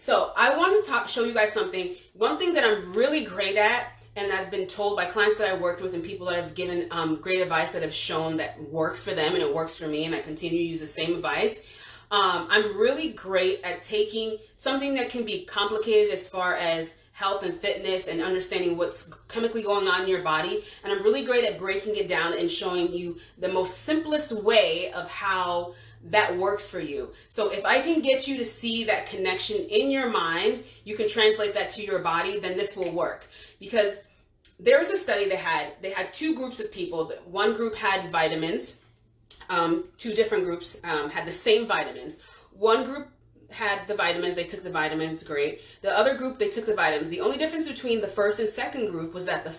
So I want to show you guys something. One thing that I'm really great at, and I've been told by clients that I worked with and people that have given great advice that have shown that works for them and it works for me, and I continue to use the same advice. I'm really great at taking something that can be complicated as far as health and fitness and understanding what's chemically going on in your body, and I'm really great at breaking it down and showing you the most simplest way of how that works for you. So if I can get you to see that connection in your mind, you can translate that to your body, then this will work. Because there was a study they had two groups of people. One group had vitamins. Two different groups had the same vitamins. One group had the vitamins, they took the vitamins, great. The other group, they took the vitamins. The only difference between the first and second group was that the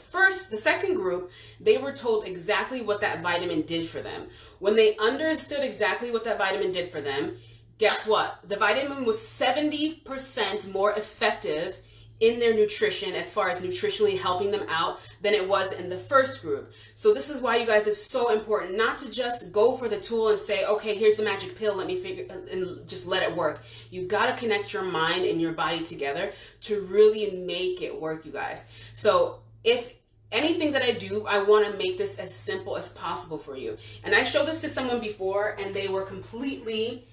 second group, they were told exactly what that vitamin did for them. When they understood exactly what that vitamin did for them, guess what? The vitamin was 70% more effective in their nutrition as far as nutritionally helping them out than it was in the first group. So this is why, you guys, it's so important not to just go for the tool and say, okay, here's the magic pill, let me figure, and just let it work. You got to connect your mind and your body together to really make it work, you guys. So if anything that I do, I want to make this as simple as possible for you. And I showed this to someone before and they were completely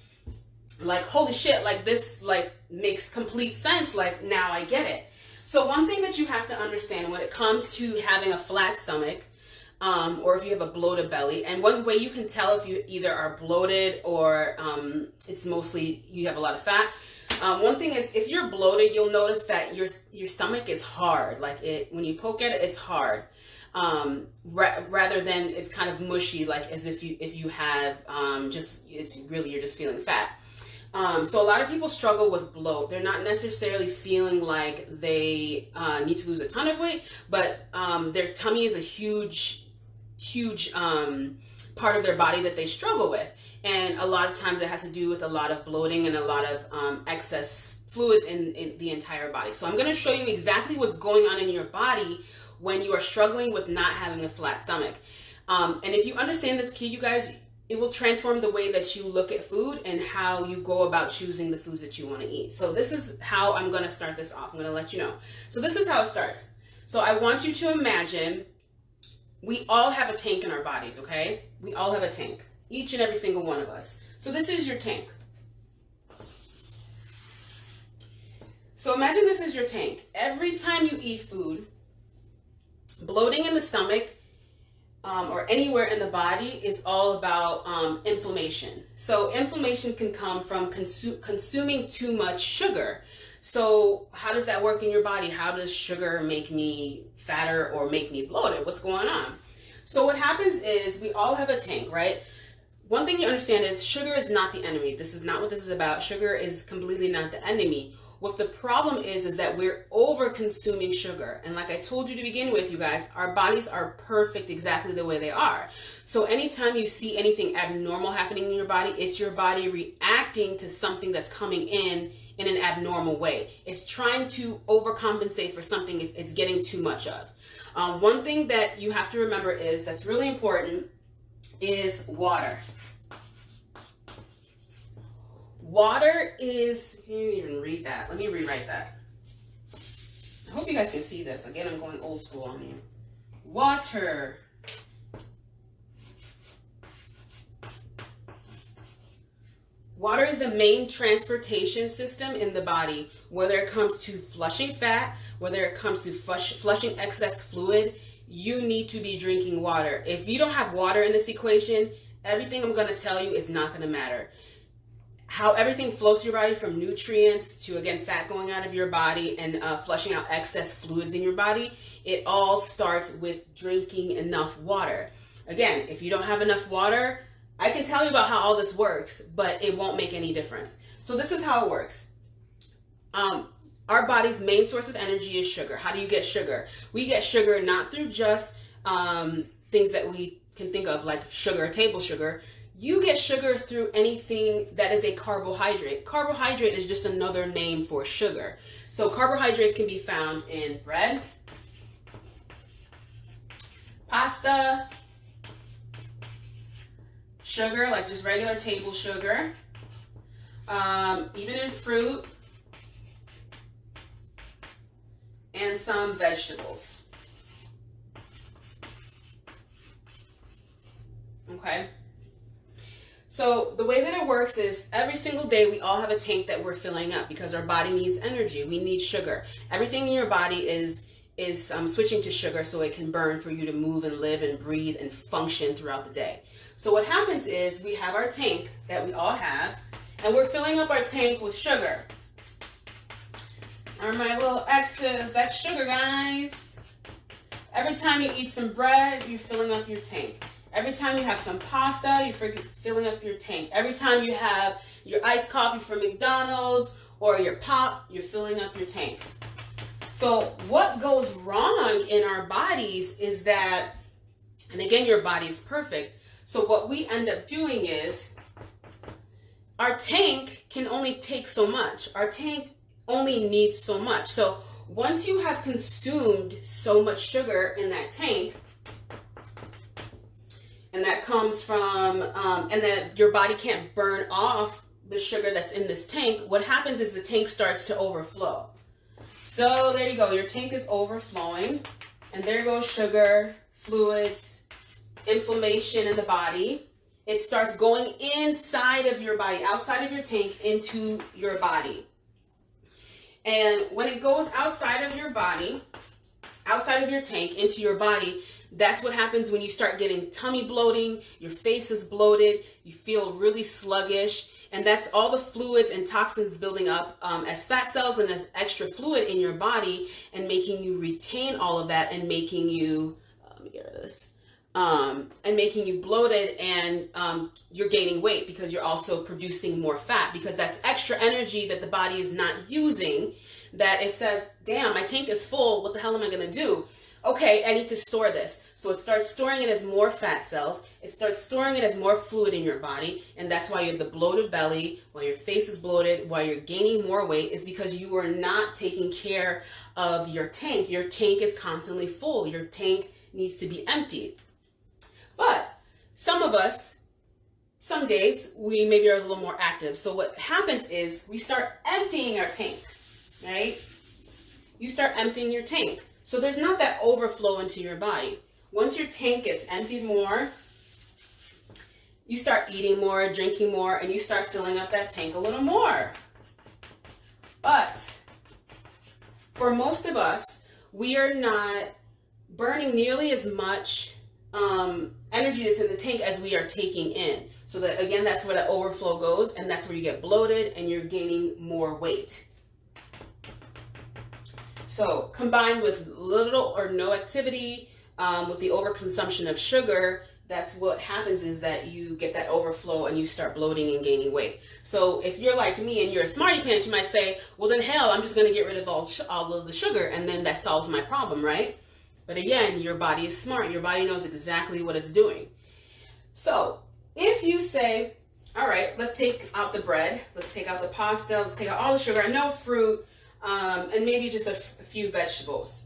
like, holy shit, like this like makes complete sense, like now I get it. So one thing that you have to understand when it comes to having a flat stomach, or if you have a bloated belly, and one way you can tell if you either are bloated or it's mostly you have a lot of fat. One thing is, if you're bloated, you'll notice that your stomach is hard. Like when you poke at it, it's hard. Rather than it's kind of mushy, like as if you have you're just feeling fat. So a lot of people struggle with bloat. They're not necessarily feeling like they need to lose a ton of weight, but their tummy is a huge part of their body that they struggle with. And a lot of times it has to do with a lot of bloating and a lot of excess fluids in the entire body. So I'm going to show you exactly what's going on in your body when you are struggling with not having a flat stomach. And if you understand this key, you guys, it will transform the way that you look at food and how you go about choosing the foods that you want to eat. So this is how I'm going to start this off. I'm going to let you know. So this is how it starts. So I want you to imagine we all have a tank in our bodies, okay? We all have a tank, each and every single one of us. So this is your tank. So imagine this is your tank. Every time you eat food, bloating in the stomach, or anywhere in the body is all about inflammation. So inflammation can come from consuming too much sugar. So how does that work in your body? How does sugar make me fatter or make me bloated? What's going on? So what happens is we all have a tank, right? One thing you understand is sugar is not the enemy. This is not what this is about. Sugar is completely not the enemy. What the problem is that we're over consuming sugar. And like I told you to begin with, you guys, our bodies are perfect exactly the way they are. So anytime you see anything abnormal happening in your body, it's your body reacting to something that's coming in an abnormal way. It's trying to overcompensate for something it's getting too much of. One thing that you have to remember is that's really important is water. Water is, you didn't even read that. Let me rewrite that. I hope you guys can see this. Again, I'm going old school on you. Water. Water is the main transportation system in the body, whether it comes to flushing fat, whether it comes to flushing excess fluid. You need to be drinking water. If you don't have water in this equation, everything I'm going to tell you is not going to matter. How everything flows through your body, from nutrients to, again, fat going out of your body and flushing out excess fluids in your body, it all starts with drinking enough water. Again, if you don't have enough water, I can tell you about how all this works, but it won't make any difference. So this is how it works. Our body's main source of energy is sugar. How do you get sugar? We get sugar not through just things that we can think of like sugar, table sugar. You get sugar through anything that is a carbohydrate. Carbohydrate is just another name for sugar. So carbohydrates can be found in bread, pasta, sugar, like just regular table sugar, even in fruit, and some vegetables. Okay. So the way that it works is every single day we all have a tank that we're filling up because our body needs energy. We need sugar. Everything in your body is switching to sugar so it can burn for you to move and live and breathe and function throughout the day. So what happens is we have our tank that we all have, and we're filling up our tank with sugar. All my little X's, that's sugar, guys. Every time you eat some bread, you're filling up your tank. Every time you have some pasta, you're filling up your tank. Every time you have your iced coffee from McDonald's or your pop, you're filling up your tank. So what goes wrong in our bodies is that, and again, your body is perfect. So what we end up doing is our tank can only take so much. Our tank only needs so much. So once you have consumed so much sugar in that tank, and that comes from, and that your body can't burn off the sugar that's in this tank, what happens is the tank starts to overflow. So there you go, your tank is overflowing, and there goes sugar, fluids, inflammation in the body. It starts going inside of your body, outside of your tank, into your body. And when it goes outside of your body, outside of your tank, into your body, that's what happens when you start getting tummy bloating, your face is bloated, you feel really sluggish, and that's all the fluids and toxins building up as fat cells and as extra fluid in your body and making you retain all of that and making you, let me get rid of this, and making you bloated, and you're gaining weight because you're also producing more fat because that's extra energy that the body is not using, that it says, damn, my tank is full, what the hell am I gonna do? Okay, I need to store this. So it starts storing it as more fat cells. It starts storing it as more fluid in your body. And that's why you have the bloated belly, why your face is bloated, why you're gaining more weight, is because you are not taking care of your tank. Your tank is constantly full. Your tank needs to be emptied. But some of us, some days, we maybe are a little more active. So what happens is we start emptying our tank, right? You start emptying your tank. So there's not that overflow into your body. Once your tank gets emptied more, you start eating more, drinking more, and you start filling up that tank a little more. But for most of us, we are not burning nearly as much energy that's in the tank as we are taking in. So that, again, that's where the overflow goes, and that's where you get bloated and you're gaining more weight. So combined with little or no activity, with the overconsumption of sugar, that's what happens, is that you get that overflow and you start bloating and gaining weight. So if you're like me and you're a smarty pants, you might say, well then hell, I'm just going to get rid of all of the sugar and then that solves my problem, right? But again, your body is smart. Your body knows exactly what it's doing. So if you say, all right, let's take out the bread, let's take out the pasta, let's take out all the sugar, no fruit, and maybe just a few vegetables.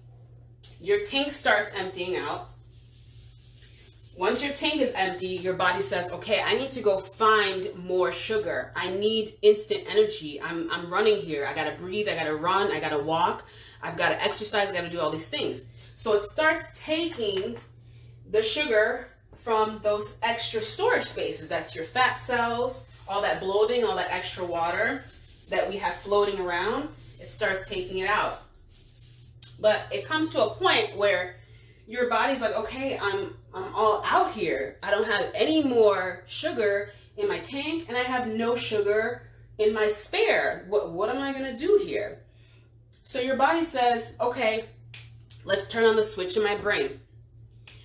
Your tank starts emptying out. Once your tank is empty, your body says, okay, I need to go find more sugar. I need instant energy. I'm running here. I gotta breathe, I gotta run, I gotta walk, I've gotta exercise, I gotta do all these things. So it starts taking the sugar from those extra storage spaces. That's your fat cells, all that bloating, all that extra water that we have floating around. It starts taking it out. But it comes to a point where your body's like, okay, I'm all out here. I don't have any more sugar in my tank and I have no sugar in my spare. What am I gonna do here? So your body says, okay, let's turn on the switch in my brain.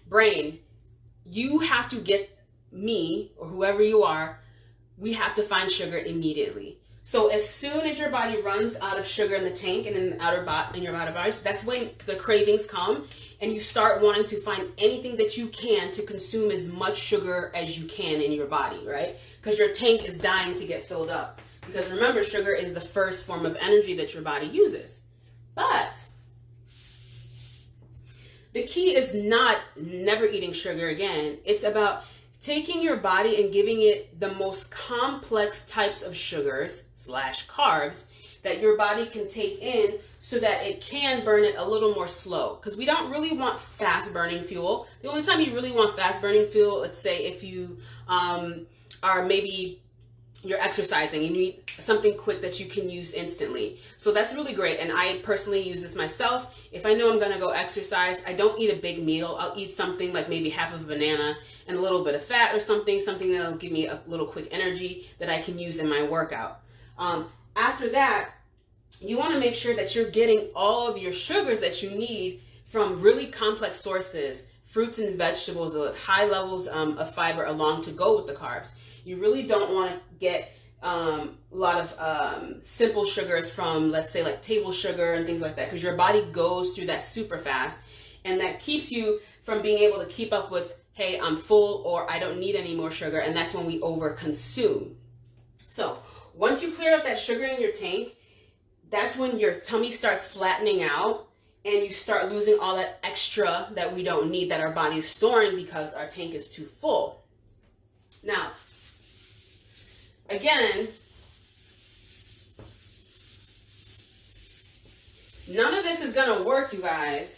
Brain, you have to get me, or whoever you are, we have to find sugar immediately. So as soon as your body runs out of sugar in the tank and in your outer body, that's when the cravings come and you start wanting to find anything that you can to consume as much sugar as you can in your body, right? Because your tank is dying to get filled up. Because remember, sugar is the first form of energy that your body uses. But the key is not never eating sugar again. It's about taking your body and giving it the most complex types of sugars / carbs that your body can take in so that it can burn it a little more slow. Because we don't really want fast burning fuel. The only time you really want fast burning fuel, let's say if you are maybe you're exercising and you need something quick that you can use instantly. So that's really great. And I personally use this myself. If I know I'm going to go exercise, I don't eat a big meal. I'll eat something like maybe half of a banana and a little bit of fat or something that'll give me a little quick energy that I can use in my workout. After that, you want to make sure that you're getting all of your sugars that you need from really complex sources, fruits and vegetables with high levels of fiber along to go with the carbs. You really don't want to get a lot of simple sugars from, let's say, like table sugar and things like that, because your body goes through that super fast, and that keeps you from being able to keep up with, hey, I'm full, or I don't need any more sugar, and that's when we overconsume. So once you clear up that sugar in your tank, that's when your tummy starts flattening out and you start losing all that extra that we don't need, that our body is storing because our tank is too full. Now, again, none of this is going to work, you guys,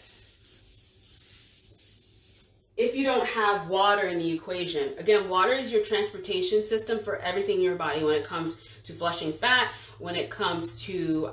if you don't have water in the equation. Again, water is your transportation system for everything in your body when it comes to flushing fat, when it comes to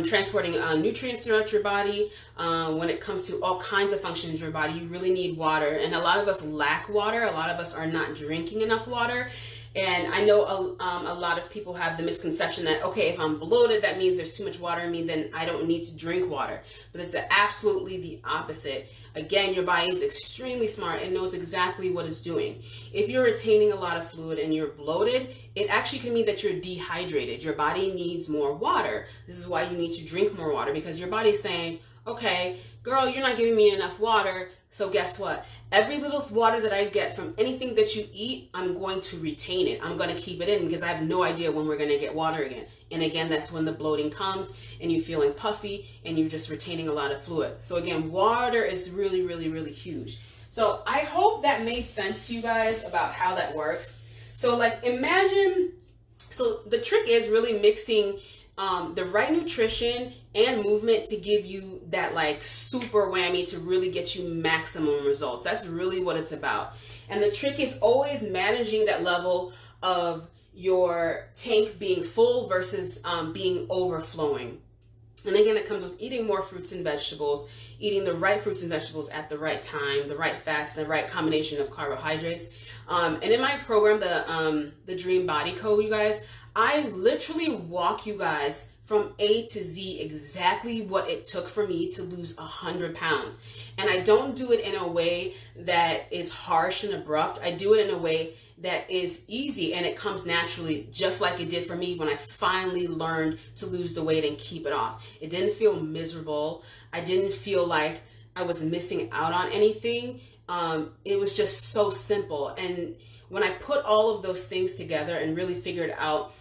transporting nutrients throughout your body, when it comes to all kinds of functions in your body. You really need water, and a lot of us lack water. A lot of us are not drinking enough water. And I know a lot of people have the misconception that, okay, if I'm bloated, that means there's too much water in me, then I don't need to drink water. But it's absolutely the opposite. Again, your body is extremely smart and knows exactly what it's doing. If you're retaining a lot of fluid and you're bloated, it actually can mean that you're dehydrated. Your body needs more water. This is why you need to drink more water, because your body's saying, okay, girl, you're not giving me enough water. So guess what? Every little water that I get from anything that you eat, I'm going to retain it. I'm going to keep it in because I have no idea when we're going to get water again. And again, that's when the bloating comes and you're feeling puffy and you're just retaining a lot of fluid. So again, water is really, really, really huge. So I hope that made sense to you guys about how that works. So like imagine, so the trick is really mixing the right nutrition and movement to give you that like super whammy to really get you maximum results. That's really what it's about. And the trick is always managing that level of your tank being full versus being overflowing. And again, it comes with eating more fruits and vegetables, eating the right fruits and vegetables at the right time, the right fats, the right combination of carbohydrates. And in my program, the Dream Body Code, you guys, I literally walk you guys from A to Z exactly what it took for me to lose 100 pounds. And I don't do it in a way that is harsh and abrupt. I do it in a way that is easy and it comes naturally, just like it did for me when I finally learned to lose the weight and keep it off. It didn't feel miserable. I didn't feel like I was missing out on anything. It was just so simple. And when I put all of those things together and really figured out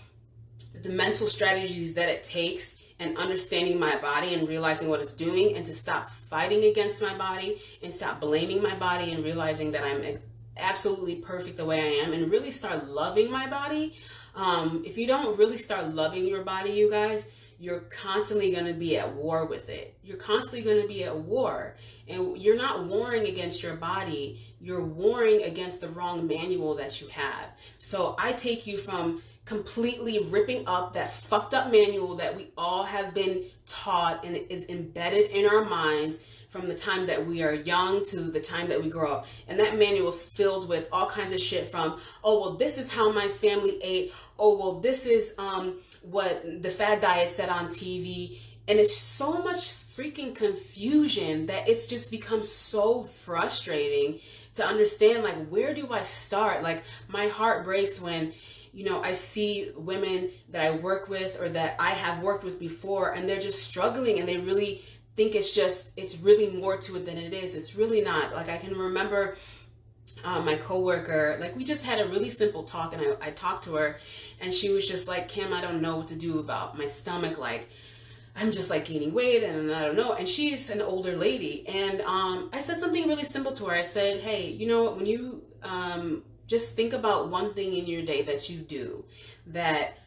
the mental strategies that it takes and understanding my body and realizing what it's doing, and to stop fighting against my body and stop blaming my body and realizing that I'm absolutely perfect the way I am, and really start loving my body. If you don't really start loving your body, you guys, you're constantly going to be at war with it. You're constantly going to be at war, and you're not warring against your body. You're warring against the wrong manual that you have. So I take you from completely ripping up that fucked up manual that we all have been taught and is embedded in our minds from the time that we are young to the time that we grow up. And that manual is filled with all kinds of shit from, oh, well, this is how my family ate. Oh, well, this is what the fad diet said on TV. And it's so much freaking confusion that it's just become so frustrating to understand, like, where do I start? Like, my heart breaks when, you know, I see women that I work with or that I have worked with before, and they're just struggling and they really think it's really more to it than it is. It's really not. Like, I can remember my coworker, like, we just had a really simple talk, and I talked to her, and she was just like, Kim, I don't know what to do about my stomach. Like, I'm just like gaining weight and I don't know. And she's an older lady. And I said something really simple to her. I said, hey, you know, when you just think about one thing in your day that you do that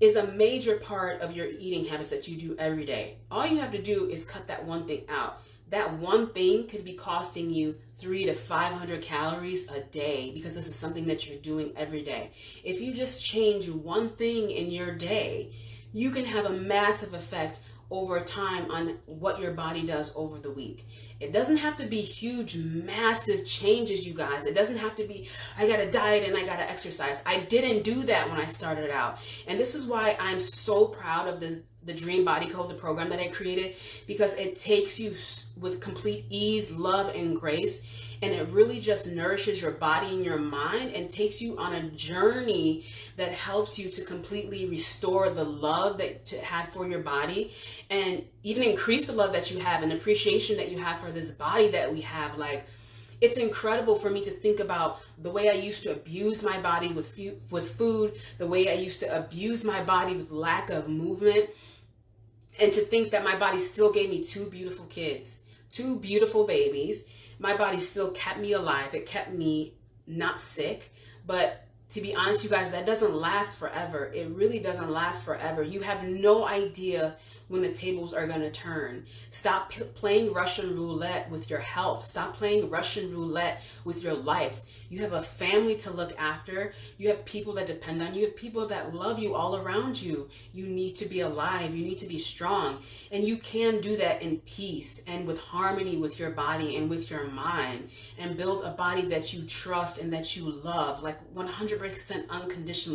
is a major part of your eating habits that you do every day. All you have to do is cut that one thing out. That one thing could be costing you 300 to 500 calories a day because this is something that you're doing every day. If you just change one thing in your day, you can have a massive effect over time on what your body does over the week. It doesn't have to be huge, massive changes, you guys. It doesn't have to be, I gotta diet and I gotta exercise. I didn't do that when I started out. And this is why I'm so proud of the Dream Body Code, the program that I created, because it takes you with complete ease, love, and grace, and it really just nourishes your body and your mind and takes you on a journey that helps you to completely restore the love that to have for your body, and even increase the love that you have and appreciation that you have for this body that we have. Like, it's incredible for me to think about the way I used to abuse my body with food, the way I used to abuse my body with lack of movement, and to think that my body still gave me two beautiful kids, two beautiful babies. My body still kept me alive. It kept me not sick. But to be honest, you guys, that doesn't last forever. It really doesn't last forever. You have no idea when the tables are going to turn. Stop playing Russian roulette with your health. Stop playing Russian roulette with your life. You have a family to look after. You have people that depend on you. You have people that love you all around you. You need to be alive. You need to be strong. And you can do that in peace and with harmony with your body and with your mind, and build a body that you trust and that you love, like 100% unconditionally.